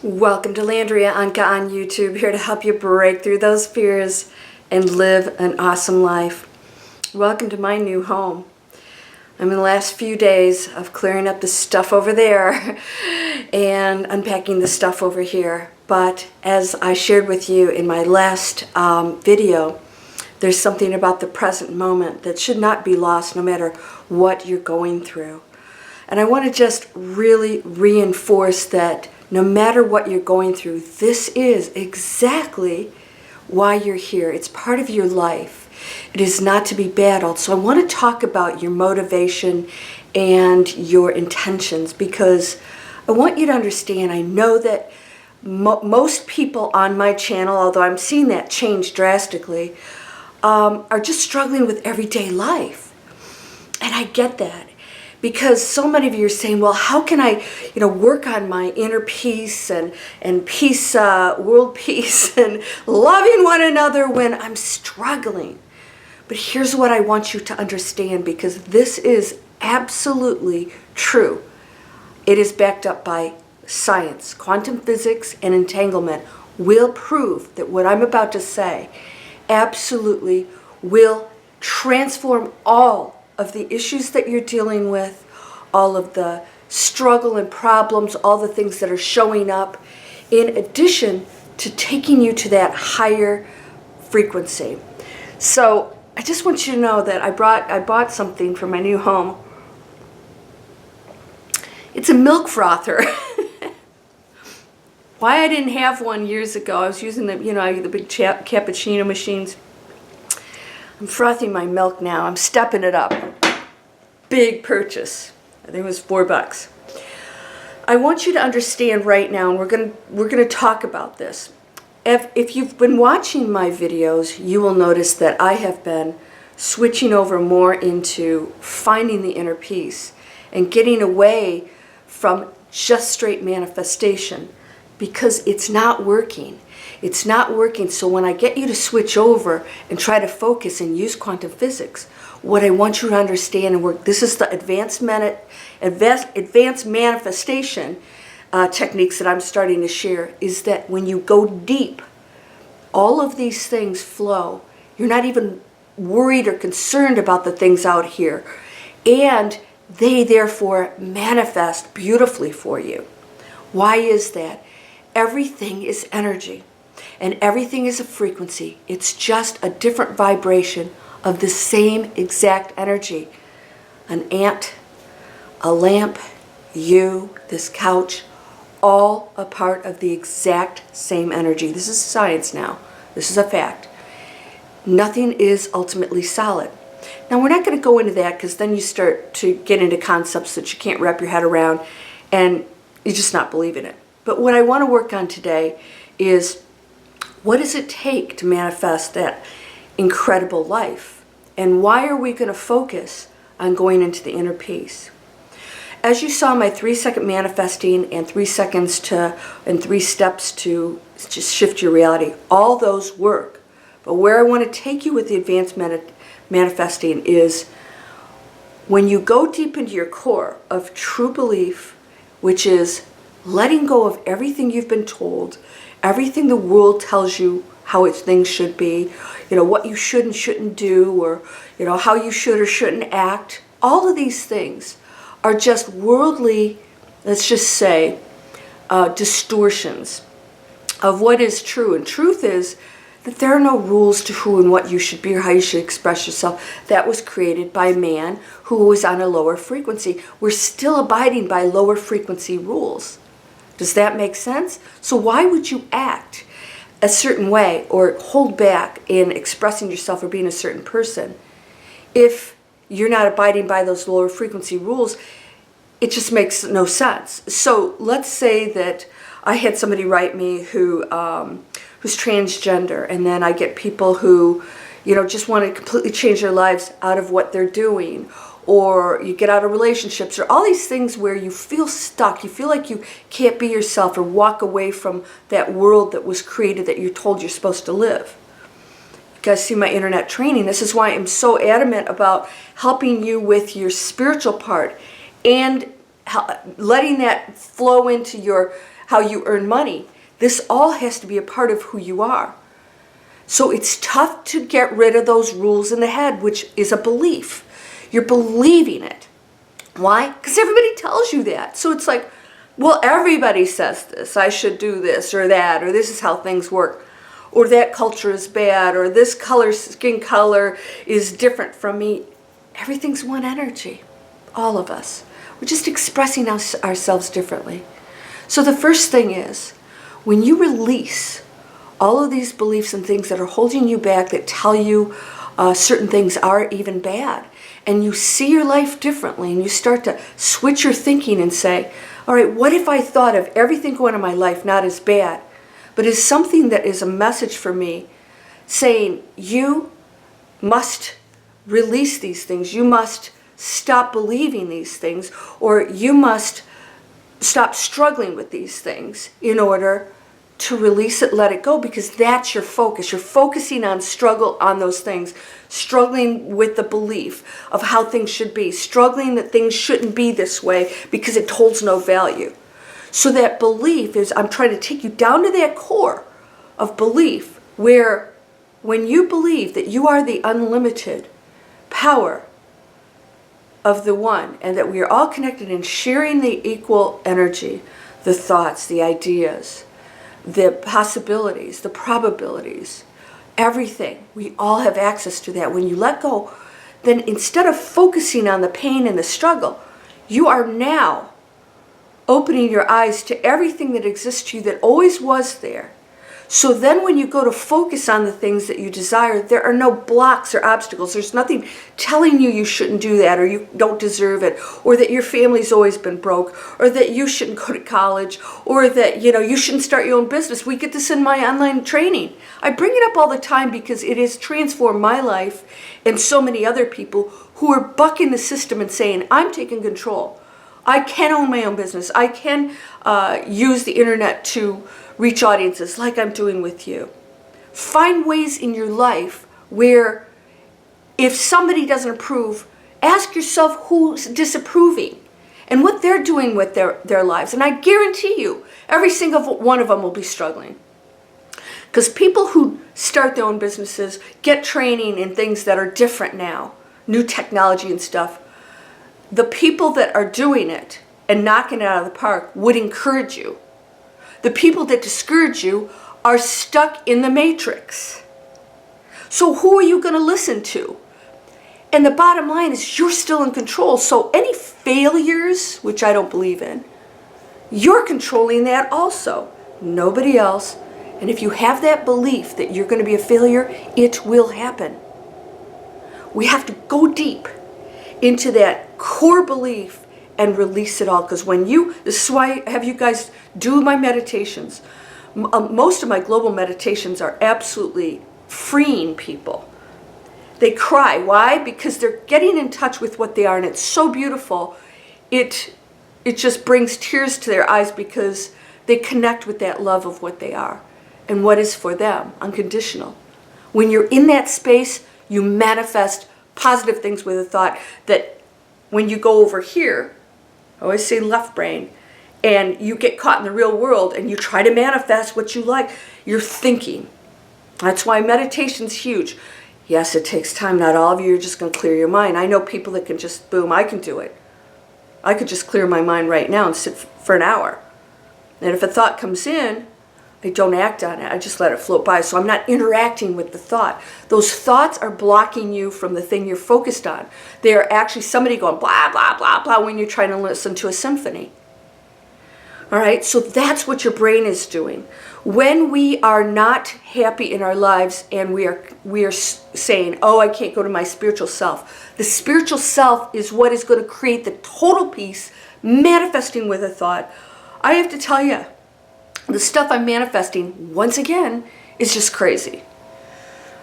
Welcome to Landria Onkka on YouTube, here to help you break through those fears and live an awesome life. Welcome to my new home. I'm in the last few days of clearing up the stuff over there and unpacking the stuff over here. But as I shared with you in my last video, there's something about the present moment that should not be lost no matter what you're going through. And I want to just really reinforce that no matter what you're going through, this is exactly why you're here. It's part of your life. It is not to be battled. So I want to talk about your motivation and your intentions, because I want you to understand, I know that most people on my channel, although I'm seeing that change drastically, are just struggling with everyday life. And I get that. Because so many of you are saying, well, how can I, work on my inner peace and peace, world peace, and loving one another when I'm struggling? But here's what I want you to understand, because this is absolutely true. It is backed up by science. Quantum physics and entanglement will prove that what I'm about to say absolutely will transform all of the issues that you're dealing with, all of the struggle and problems, all the things that are showing up, in addition to taking you to that higher frequency. So I just want you to know that I bought something for my new home. It's a milk frother. Why I didn't have one years ago, I was using the big cappuccino machines. I'm frothing my milk now. I'm stepping it up. Big purchase. I think it was $4. I want you to understand right now, and we're gonna talk about this. If you've been watching my videos, you will notice that I have been switching over more into finding the inner peace and getting away from just straight manifestation, because it's not working. It's not working. So when I get you to switch over and try to focus and use quantum physics, what I want you to understand and work, this is the advanced manifestation techniques that I'm starting to share, is that when you go deep, all of these things flow. You're not even worried or concerned about the things out here, and they therefore manifest beautifully for you. Why is that? Everything is energy. And everything is a frequency. It's just a different vibration of the same exact energy. An ant, a lamp, you, this couch, all a part of the exact same energy. This is science now. This is a fact. Nothing is ultimately solid. Now, we're not going to go into that, because then you start to get into concepts that you can't wrap your head around, and you're just not believing it. But what I want to work on today is, what does it take to manifest that incredible life? And why are we going to focus on going into the inner peace? As you saw my 3-second manifesting and 3 seconds and 3 steps to just shift your reality, all those work. But where I want to take you with the advanced manifesting is when you go deep into your core of true belief, which is letting go of everything you've been told, everything the world tells you how things should be, what you should and shouldn't do, or how you should or shouldn't act. All of these things are just worldly, let's just say, distortions of what is true. And truth is that there are no rules to who and what you should be or how you should express yourself. That was created by man who was on a lower frequency. We're still abiding by lower frequency rules. Does that make sense? So why would you act a certain way or hold back in expressing yourself or being a certain person if you're not abiding by those lower frequency rules? It just makes no sense. So let's say that I had somebody write me who's transgender, and then I get people who just want to completely change their lives out of what they're doing, or you get out of relationships, or all these things where you feel stuck, you feel like you can't be yourself or walk away from that world that was created that you're told you're supposed to live. You guys see my internet training. This is why I'm so adamant about helping you with your spiritual part and letting that flow into your how you earn money. This all has to be a part of who you are. So it's tough to get rid of those rules in the head, which is a belief. You're believing it. Why? Because everybody tells you that. So it's like, well, everybody says this. I should do this or that, or this is how things work, or that culture is bad, or this skin color is different from me. Everything's one energy, all of us. We're just expressing ourselves differently. So the first thing is, when you release all of these beliefs and things that are holding you back, that tell you certain things are even bad, and you see your life differently, and you start to switch your thinking and say, all right, what if I thought of everything going on in my life not as bad, but as something that is a message for me, saying you must release these things, you must stop believing these things, or you must stop struggling with these things in order to release it, let it go, because that's your focus. You're focusing on struggle on those things, struggling with the belief of how things should be, struggling that things shouldn't be this way because it holds no value. So that belief is, I'm trying to take you down to that core of belief where when you believe that you are the unlimited power of the one, and that we are all connected and sharing the equal energy, the thoughts, the ideas, the possibilities, the probabilities, everything. We all have access to that. When you let go, then instead of focusing on the pain and the struggle, you are now opening your eyes to everything that exists to you that always was there. So then when you go to focus on the things that you desire, there are no blocks or obstacles. There's nothing telling you you shouldn't do that, or you don't deserve it, or that your family's always been broke, or that you shouldn't go to college, or that you shouldn't start your own business. We get this in my online training. I bring it up all the time because it has transformed my life and so many other people who are bucking the system and saying, I'm taking control. I can own my own business. I can use the internet to reach audiences like I'm doing with you. Find ways in your life where if somebody doesn't approve, ask yourself who's disapproving and what they're doing with their lives. And I guarantee you, every single one of them will be struggling. Because people who start their own businesses get training in things that are different now, new technology and stuff. The people that are doing it and knocking it out of the park would encourage you. The people that discourage you are stuck in the matrix. So who are you going to listen to? And the bottom line is you're still in control. So any failures, which I don't believe in, you're controlling that also. Nobody else. And if you have that belief that you're going to be a failure, it will happen. We have to go deep into that core belief and release it all. Because this is why I have you guys do my meditations. Most of my global meditations are absolutely freeing people. They cry. Why? Because they're getting in touch with what they are, and it's so beautiful. It just brings tears to their eyes because they connect with that love of what they are and what is for them, unconditional. When you're in that space, you manifest positive things with a thought that when you go over here, I always say left brain, and you get caught in the real world and you try to manifest what you like, you're thinking. That's why meditation's huge. Yes, it takes time. Not all of you are just going to clear your mind. I know people that can just, boom, I can do it. I could just clear my mind right now and sit for an hour. And if a thought comes in, I don't act on it. I just let it float by. So I'm not interacting with the thought. Those thoughts are blocking you from the thing you're focused on. They are actually somebody going blah, blah, blah, blah when you're trying to listen to a symphony. All right? So that's what your brain is doing. When we are not happy in our lives and we are saying, oh, I can't go to my spiritual self. The spiritual self is what is going to create the total peace, manifesting with a thought. I have to tell you, the stuff I'm manifesting, once again, is just crazy.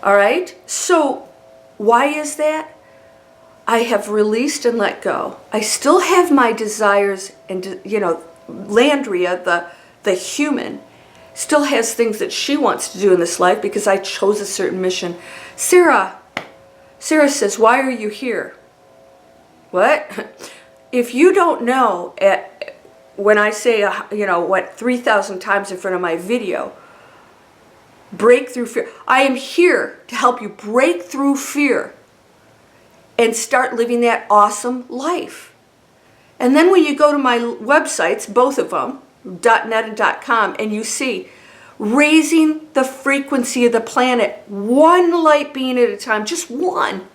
All right? So why is that? I have released and let go. I still have my desires, and Landria, the human, still has things that she wants to do in this life because I chose a certain mission. Sarah says, why are you here? What? If you don't know when I say, 3,000 times in front of my video, break through fear. I am here to help you break through fear and start living that awesome life. And then when you go to my websites, both of them, .net and .com, and you see raising the frequency of the planet, one light being at a time, just one.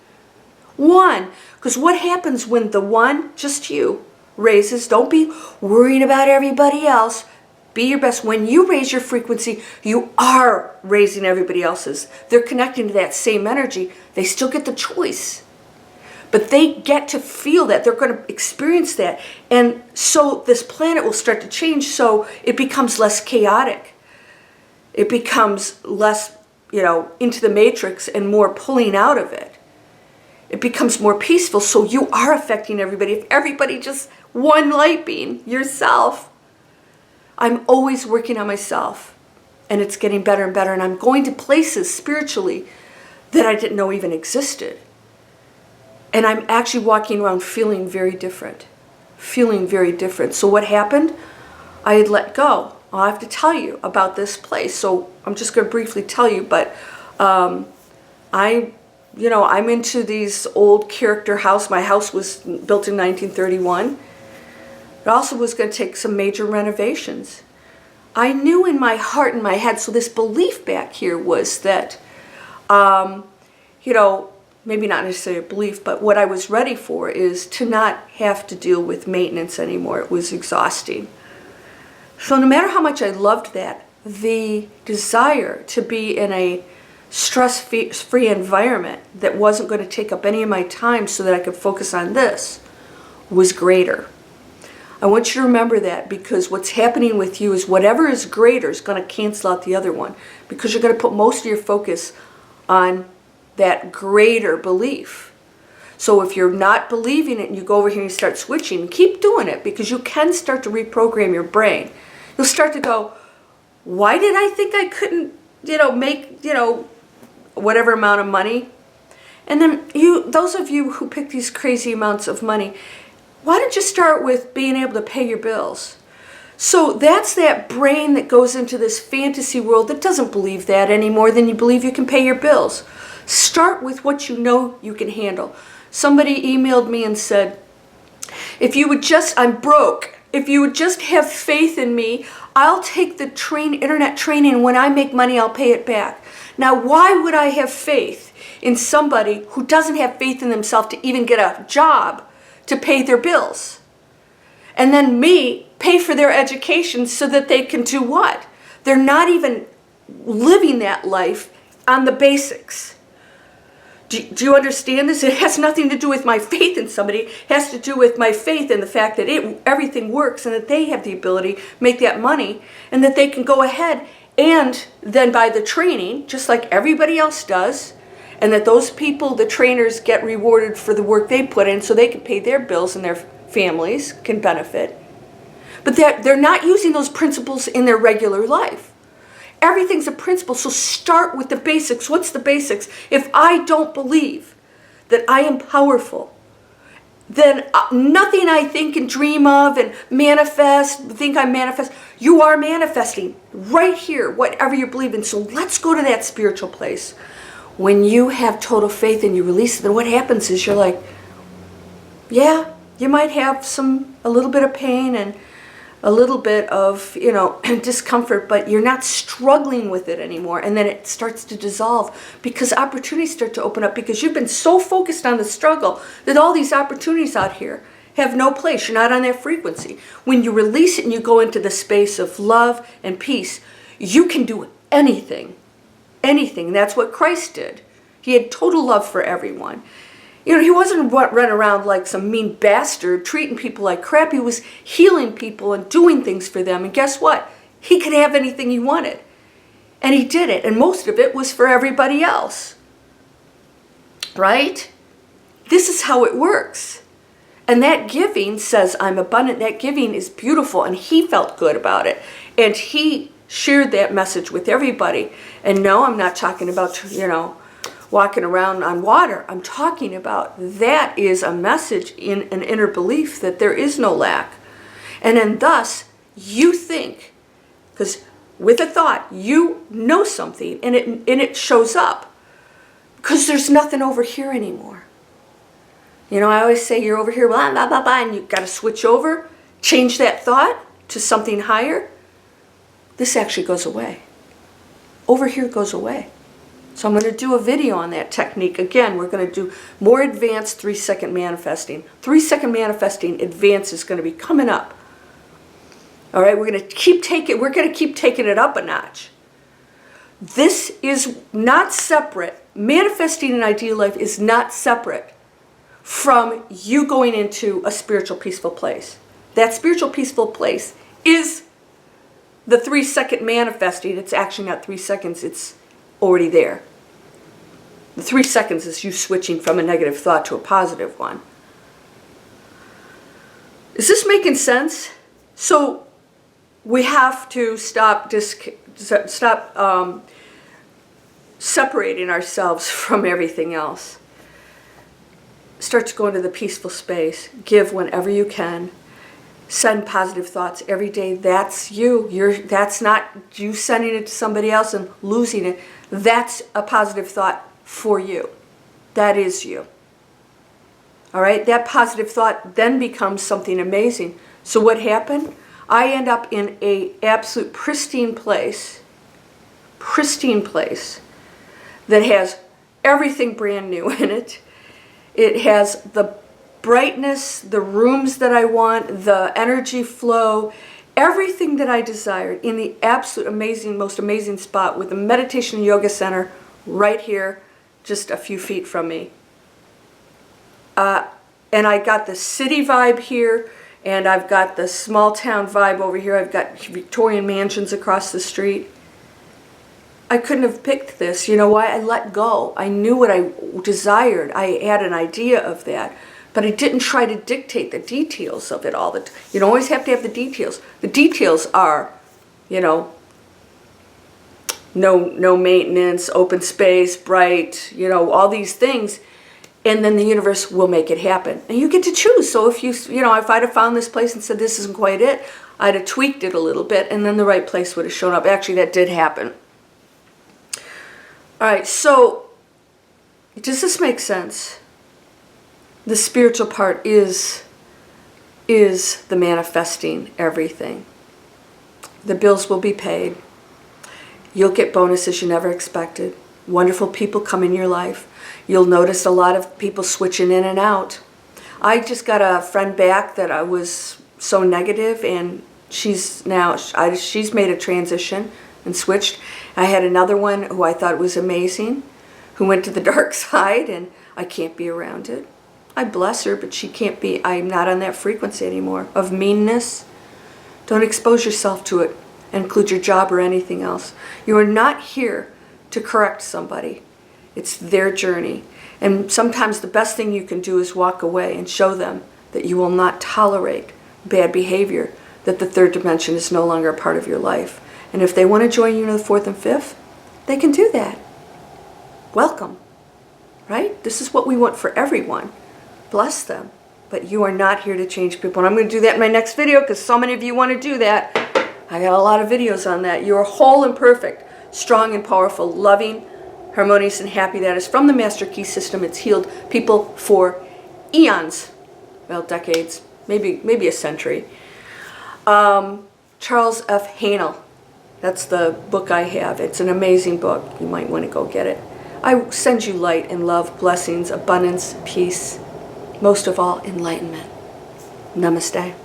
Because what happens when the one, just you, raises? Don't be worrying about everybody else. Be your best. When you raise your frequency, you are raising everybody else's. They're connecting to that same energy. They still get the choice. But they get to feel that. They're going to experience that. And so this planet will start to change, so it becomes less chaotic. It becomes less, into the matrix and more pulling out of it. It becomes more peaceful, so you are affecting everybody. If everybody just one light being, yourself. I'm always working on myself, and it's getting better and better, and I'm going to places spiritually that I didn't know even existed. And I'm actually walking around feeling very different. So what happened? I had let go. I'll have to tell you about this place. So I'm just going to briefly tell you, but I'm into these old character house. My house was built in 1931. It also was going to take some major renovations. I knew in my heart and my head, so this belief back here was that, maybe not necessarily a belief, but what I was ready for is to not have to deal with maintenance anymore. It was exhausting. So no matter how much I loved that, the desire to be in a stress-free environment that wasn't going to take up any of my time so that I could focus on this was greater. I want you to remember that, because what's happening with you is whatever is greater is going to cancel out the other one, because you're going to put most of your focus on that greater belief. So if you're not believing it and you go over here and you start switching, keep doing it, because you can start to reprogram your brain. You'll start to go, why did I think I couldn't, make, whatever amount of money? And then those of you who pick these crazy amounts of money, why don't you start with being able to pay your bills? So that's that brain that goes into this fantasy world that doesn't believe that any more than you believe you can pay your bills. Start with what you know you can handle. Somebody emailed me and said, I'm broke. If you would just have faith in me, I'll take the internet training. When I make money, I'll pay it back. Now, why would I have faith in somebody who doesn't have faith in themselves to even get a job to pay their bills? And then me pay for their education so that they can do what? They're not even living that life on the basics. Do you understand this? It has nothing to do with my faith in somebody. It has to do with my faith in the fact that everything works and that they have the ability to make that money and that they can go ahead and then buy the training just like everybody else does, and that those people, the trainers, get rewarded for the work they put in so they can pay their bills and their families can benefit. But they're not using those principles in their regular life. Everything's a principle, so start with the basics. What's the basics? If I don't believe that I am powerful, then nothing I think and dream of and think I manifest, you are manifesting right here, whatever you believe in. So let's go to that spiritual place. When you have total faith and you release it, then what happens is you're like, yeah, you might have a little bit of pain and a little bit of, discomfort, but you're not struggling with it anymore. And then it starts to dissolve because opportunities start to open up, because you've been so focused on the struggle that all these opportunities out here have no place. You're not on that frequency. When you release it and you go into the space of love and peace, you can do anything. Anything. And that's what Christ did. He had total love for everyone. He wasn't running around like some mean bastard, treating people like crap. He was healing people and doing things for them. And guess what? He could have anything he wanted. And he did it. And most of it was for everybody else. Right? This is how it works. And that giving says, I'm abundant. That giving is beautiful. And he felt good about it. And he shared that message with everybody. And no, I'm not talking about, walking around on water. I'm talking about that is a message in an inner belief that there is no lack. And then thus, you think, because with a thought, you know something, and it shows up. Because there's nothing over here anymore. You know, I always say you're over here, blah, blah, blah, blah, and you've got to switch over, change that thought to something higher. This actually goes away. Over here goes away. So I'm going to do a video on that technique. Again, we're going to do more advanced 3-second manifesting. 3-second manifesting advance is going to be coming up. All right, we're going to keep taking it up a notch. This is not separate. Manifesting an ideal life is not separate from you going into a spiritual peaceful place. That spiritual peaceful place is the 3-second manifesting. It's actually not 3 seconds, it's already there. The 3 seconds is you switching from a negative thought to a positive one. Is this making sense? So we have to stop separating ourselves from everything else. Start to go into the peaceful space. Give whenever you can. Send positive thoughts every day. That's you. That's not you sending it to somebody else and losing it. That's a positive thought for you. That is you. All right? That positive thought then becomes something amazing. So what happened? I end up in a absolute pristine place that has everything brand new in it. It has the brightness, the rooms that I want, the energy flow, everything that I desired in the absolute amazing, most amazing spot with the meditation and yoga center right here, just a few feet from me. And I got the city vibe here, and I've got the small town vibe over here. I've got Victorian mansions across the street. I couldn't have picked this. You know why? I let go. I knew what I desired. I had an idea of that. But I didn't try to dictate the details of it all. You don't always have to have the details. The details are, you know, no maintenance, open space, bright, you know, all these things. And then the universe will make it happen. And you get to choose. So if if I'd have found this place and said this isn't quite it, I'd have tweaked it a little bit, and then the right place would have shown up. Actually, that did happen. All right, so does this make sense? The spiritual part is the manifesting everything. The bills will be paid. You'll get bonuses you never expected. Wonderful people come in your life. You'll notice a lot of people switching in and out. I just got a friend back that I was so negative, and she's made a transition and switched. I had another one who I thought was amazing, who went to the dark side, and I can't be around it. I bless her, but she can't be. I'm not on that frequency anymore of meanness. Don't expose yourself to it, include your job or anything else. You are not here to correct somebody. It's their journey. And sometimes the best thing you can do is walk away and show them that you will not tolerate bad behavior, that the third dimension is no longer a part of your life. And if they want to join you in the fourth and fifth, they can do that. Welcome. Right? This is what we want for everyone. Bless them. But you are not here to change people. And I'm going to do that in my next video because so many of you want to do that. I got a lot of videos on that. You are whole and perfect, strong and powerful, loving, harmonious and happy. That is from the Master Key System. It's healed people for eons. Well, decades. Maybe a century. Charles F. Haanel. That's the book I have. It's an amazing book. You might want to go get it. I send you light and love, blessings, abundance, peace, most of all, enlightenment. Namaste.